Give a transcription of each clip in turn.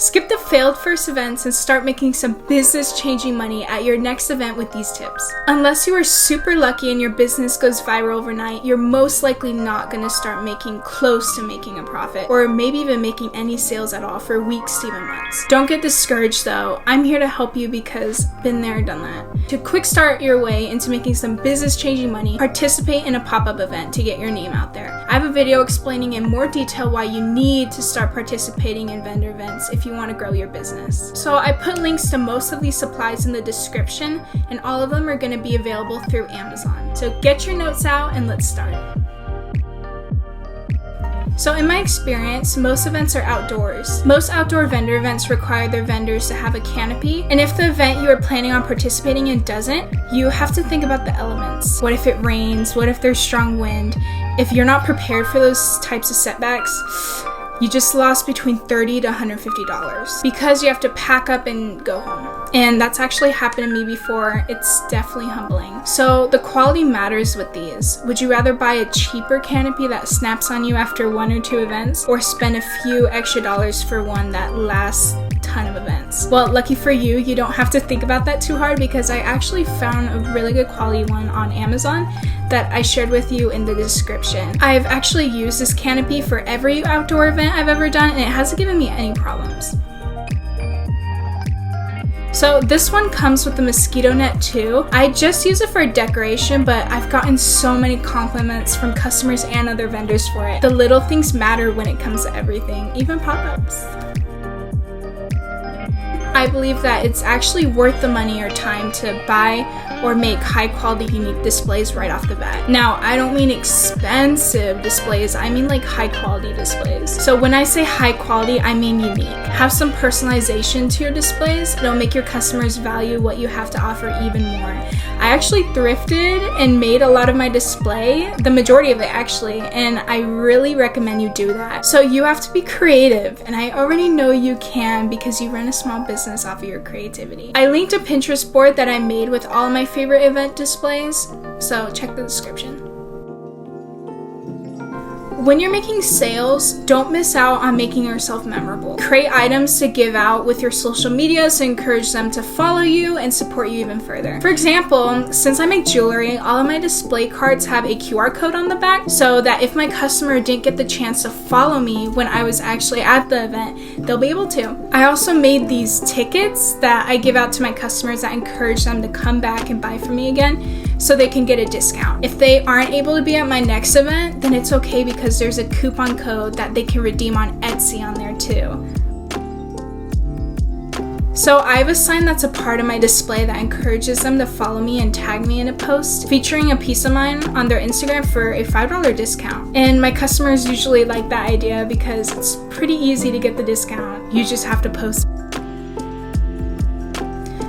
Skip the failed first events and start making some business-changing money at your next event with these tips. Unless you are super lucky and your business goes viral overnight, you're most likely not going to start making close to making a profit, or maybe even making any sales at all for weeks to even months. Don't get discouraged though. I'm here to help you because been there, done that. To quick start your way into making some business-changing money, participate in a pop-up event to get your name out there. I have a video explaining in more detail why you need to start participating in vendor events if you want to grow your business. So I put links to most of these supplies in the description, and all of them are going to be available through Amazon. So get your notes out and let's start. So in my experience, most events are outdoors. Most outdoor vendor events require their vendors to have a canopy, and if the event you are planning on participating in doesn't, you have to think about the elements. What if it rains? What if there's strong wind? If you're not prepared for those types of setbacks, you just lost between $30 to $150 because you have to pack up and go home. And that's actually happened to me before. It's definitely humbling. So the quality matters with these. Would you rather buy a cheaper canopy that snaps on you after 1 or 2 events, or spend a few extra dollars for one that lasts a ton of events? Well, lucky for you, you don't have to think about that too hard because I actually found a really good quality one on Amazon that I shared with you in the description. I've actually used this canopy for every outdoor event I've ever done, and it hasn't given me any problems. So this one comes with the Mosquito Net too. I just use it for decoration, but I've gotten so many compliments from customers and other vendors for it. The little things matter when it comes to everything, even pop-ups. I believe that it's actually worth the money or time to buy or make high quality unique displays right off the bat. Now, I don't mean expensive displays, I mean like high quality displays. So when I say high quality, I mean unique. Have some personalization to your displays. It'll make your customers value what you have to offer even more. I actually thrifted and made a lot of my display, the majority of it actually, and I really recommend you do that. So you have to be creative, and I already know you can because you run a small business off of your creativity. I linked a Pinterest board that I made with all of my favorite event displays, so check the description. When you're making sales, don't miss out on making yourself memorable. Create items to give out with your social media to encourage them to follow you and support you even further. For example, since I make jewelry, all of my display cards have a QR code on the back so that if my customer didn't get the chance to follow me when I was actually at the event, they'll be able to. I also made these tickets that I give out to my customers that encourage them to come back and buy from me again so they can get a discount. If they aren't able to be at my next event, then it's okay because there's a coupon code that they can redeem on Etsy on there too. So I have a sign that's a part of my display that encourages them to follow me and tag me in a post featuring a piece of mine on their Instagram for a $5 discount. And my customers usually like that idea because it's pretty easy to get the discount. You just have to post.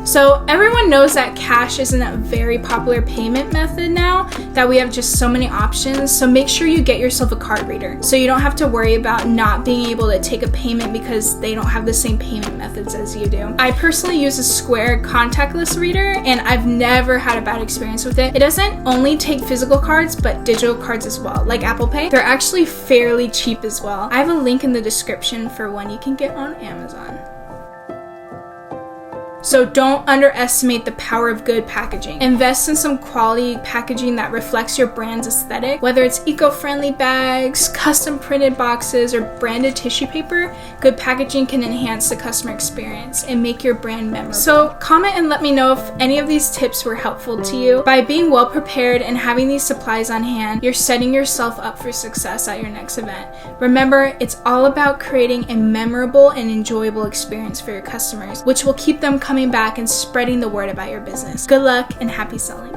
So everyone knows that cash isn't a very popular payment method now, that we have just so many options. So make sure you get yourself a card reader so you don't have to worry about not being able to take a payment because they don't have the same payment methods as you do. I personally use a Square contactless reader and I've never had a bad experience with it. It doesn't only take physical cards but digital cards as well, like Apple Pay. They're actually fairly cheap as well. I have a link in the description for one you can get on Amazon. So don't underestimate the power of good packaging. Invest in some quality packaging that reflects your brand's aesthetic. Whether it's eco-friendly bags, custom printed boxes, or branded tissue paper, good packaging can enhance the customer experience and make your brand memorable. So comment and let me know if any of these tips were helpful to you. By being well prepared and having these supplies on hand, you're setting yourself up for success at your next event. Remember, it's all about creating a memorable and enjoyable experience for your customers, which will keep them coming back and spreading the word about your business. Good luck and happy selling.